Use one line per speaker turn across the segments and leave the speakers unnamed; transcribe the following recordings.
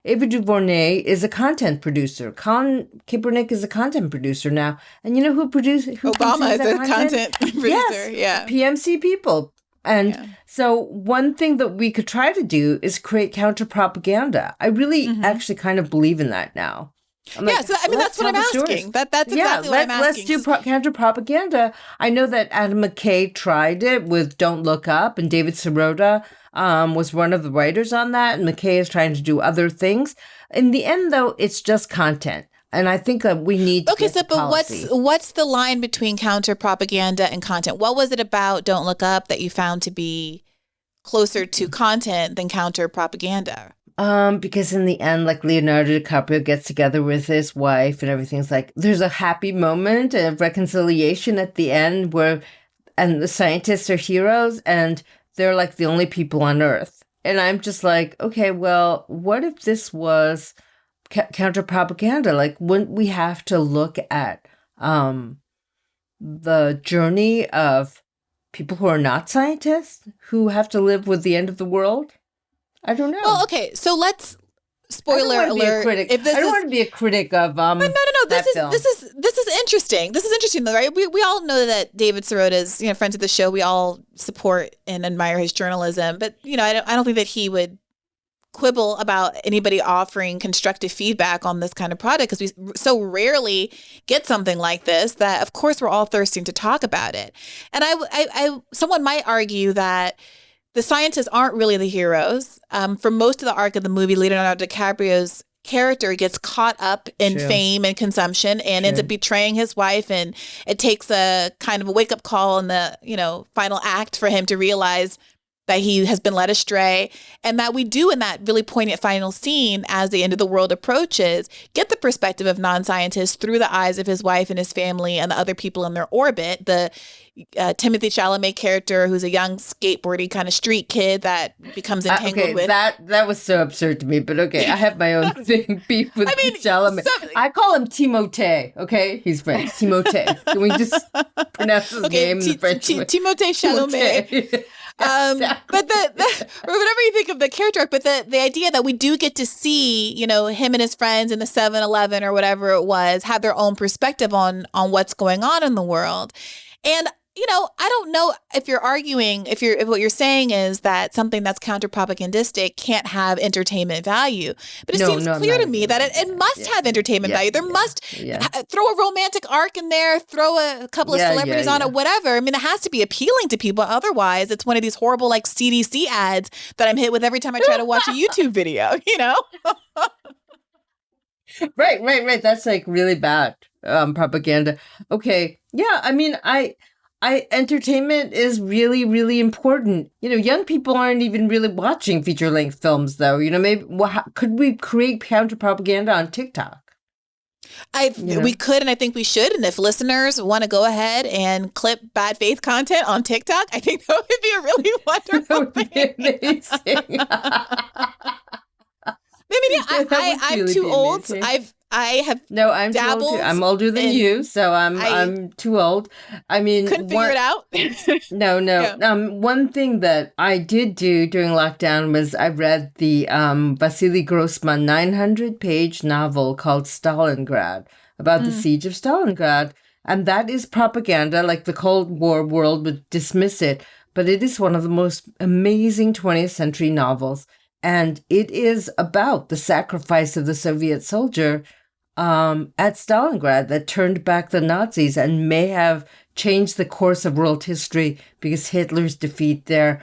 Ava DuVernay is a content producer. Colin Kaepernick is a content producer now. And you know who
Obama is
consumes that
a
content?
content producer.
Yes,
Yeah.
PMC people. And
Yeah.
so one thing that we could try to do is create counter propaganda. I really actually kind of believe in that now. I'm like,
Yeah, so I mean,
let's
that's what
tell
I'm
the stories.
asking. That's
Yeah,
exactly what I'm
let's
asking.
do counter propaganda. I know that Adam McKay tried it with Don't Look Up, and David Sirota was one of the writers on that. And McKay is trying to do other things. In the end, though, it's just content. And I think we need to get to
But
policy.
what's the line between counter propaganda and content? What was it about Don't Look Up that you found to be closer to content than counter propaganda?
Because in the end, like Leonardo DiCaprio gets together with his wife and everything's like, there's a happy moment of reconciliation at the end and the scientists are heroes and they're like the only people on Earth. And I'm just like, okay, well, what if this was counter propaganda? Like, wouldn't we have to look at the journey of people who are not scientists who have to live with the end of the world? I don't know.
Well, okay, so let's spoiler alert.
If this I don't want to be a critic of
no. This is interesting. This is interesting, though, right? We all know that David Sirota is friends of the show. We all support and admire his journalism, but I don't think that he would quibble about anybody offering constructive feedback on this kind of product because we so rarely get something like this that, of course, we're all thirsting to talk about it. And someone might argue that the scientists aren't really the heroes. For most of the arc of the movie, Leonardo DiCaprio's character gets caught up in fame and consumption and ends up betraying his wife. And it takes a kind of a wake-up call in the, final act for him to realize that he has been led astray, and that we do in that really poignant final scene as the end of the world approaches, get the perspective of non-scientists through the eyes of his wife and his family and the other people in their orbit. The Timothy Chalamet character, who's a young skateboardy kind of street kid that becomes entangled with.
That was so absurd to me, but okay, I have my own thing beef with Chalamet. I call him Timothée, okay? He's French. Timothée. Can we just pronounce his name in the French way?
Timothée Chalamet. But whatever you think of the character arc, but the idea that we do get to see, him and his friends in the 7-Eleven or whatever it was, have their own perspective on what's going on in the world. And I don't know if you're arguing, if what you're saying is that something that's counter-propagandistic can't have entertainment value. But it seems clear to me that it must have entertainment value. There must throw a romantic arc in there, throw a couple of celebrities on it, whatever. I mean, it has to be appealing to people. Otherwise, it's one of these horrible like CDC ads that I'm hit with every time I try to watch a YouTube video,
Right. That's like really bad propaganda. Okay. Yeah. I mean, entertainment is really, really important. Young people aren't even really watching feature-length films, though. Maybe could we create counter propaganda on TikTok?
We could, and I think we should. And if listeners want to go ahead and clip bad faith content on TikTok, I think that would be a really wonderful thing.
Amazing.
I'm too old. I'm dabbled.
I'm older than you, so I'm too old. I mean,
couldn't figure it out.
No. Yeah. One thing that I did do during lockdown was I read the Vasily Grossman 900-page novel called Stalingrad about the siege of Stalingrad, and that is propaganda. Like the Cold War world would dismiss it, but it is one of the most amazing 20th century novels. And it is about the sacrifice of the Soviet soldier at Stalingrad that turned back the Nazis and may have changed the course of world history because Hitler's defeat there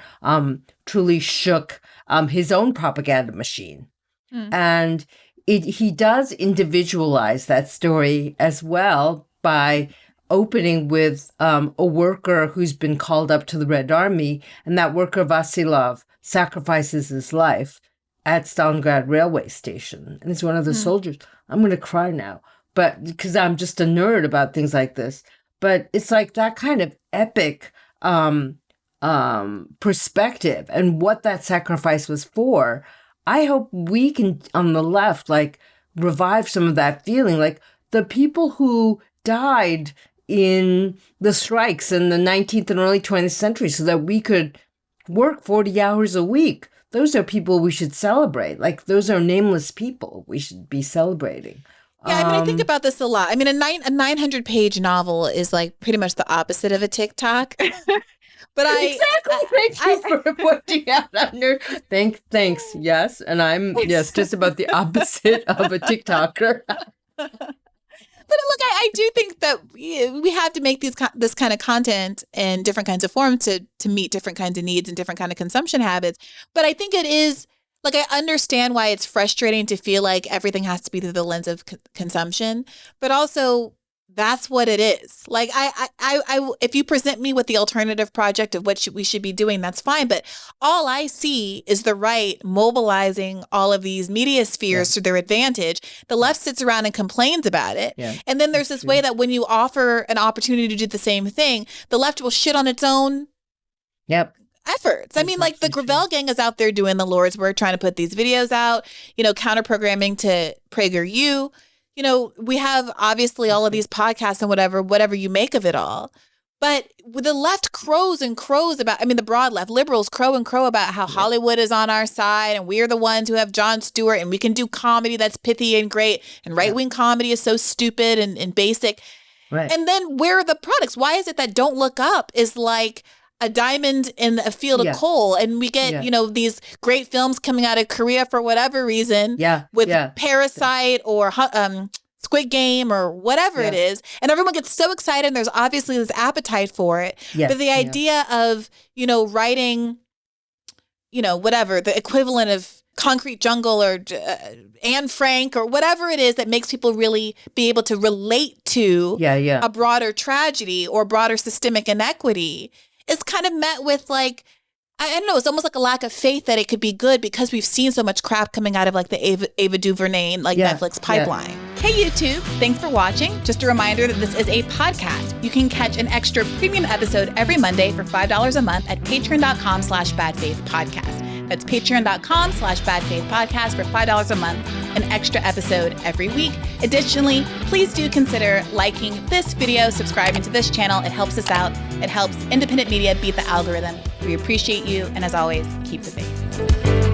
truly shook his own propaganda machine. And he does individualize that story as well by opening with a worker who's been called up to the Red Army, and that worker, Vasilov, sacrifices his life at Stalingrad railway station. And it's one of the soldiers. I'm going to cry now, but because I'm just a nerd about things like this. But it's like that kind of epic perspective and what that sacrifice was for. I hope we can, on the left, like revive some of that feeling. Like the people who died in the strikes in the 19th and early 20th century so that we could work 40 hours a week. those are people we should celebrate. Like, those are nameless people we should be celebrating.
Yeah, I mean, I think about this a lot. I mean, a 900-page novel is like pretty much the opposite of a TikTok. But
Thank you for pointing out under. Thanks. Yes, and I'm just about the opposite of a TikToker.
But look, I do think that we have to make this kind of content in different kinds of forms to meet different kinds of needs and different kind of consumption habits. But I think it is, like, I understand why it's frustrating to feel like everything has to be through the lens of consumption, but also that's what it is. Like, I if you present me with the alternative project of what we should be doing, that's fine. But all I see is the right mobilizing all of these media spheres to their advantage. The left sits around and complains about it. Yeah. And then there's this way that when you offer an opportunity to do the same thing, the left will shit on its own efforts. I mean, like, the Gravel gang is out there doing the Lord's work, trying to put these videos out, counter programming to PragerU. We have obviously all of these podcasts and whatever you make of it all. But the left crows and crows about, the broad left, liberals crow and crow about how Hollywood is on our side and we're the ones who have Jon Stewart and we can do comedy that's pithy and great, and right-wing comedy is so stupid and basic. Right. And then where are the products? Why is it that Don't Look Up is like a diamond in a field of coal, and we get, these great films coming out of Korea for whatever reason, with Parasite or Squid Game or whatever it is, and everyone gets so excited, and there's obviously this appetite for it. But the idea of, writing, whatever, the equivalent of Concrete Jungle or Anne Frank or whatever it is that makes people really be able to relate to a broader tragedy or broader systemic inequity, is kind of met with, like, I don't know, it's almost like a lack of faith that it could be good because we've seen so much crap coming out of, like, the Ava DuVernay, Netflix pipeline. Hey, YouTube, thanks for watching. Just a reminder that this is a podcast. You can catch an extra premium episode every Monday for $5 a month at patreon.com/badfaithpodcast. That's patreon.com/badfaithpodcast for $5 a month, an extra episode every week. Additionally, please do consider liking this video, subscribing to this channel. It helps us out. It helps independent media beat the algorithm. We appreciate you. And as always, keep the faith.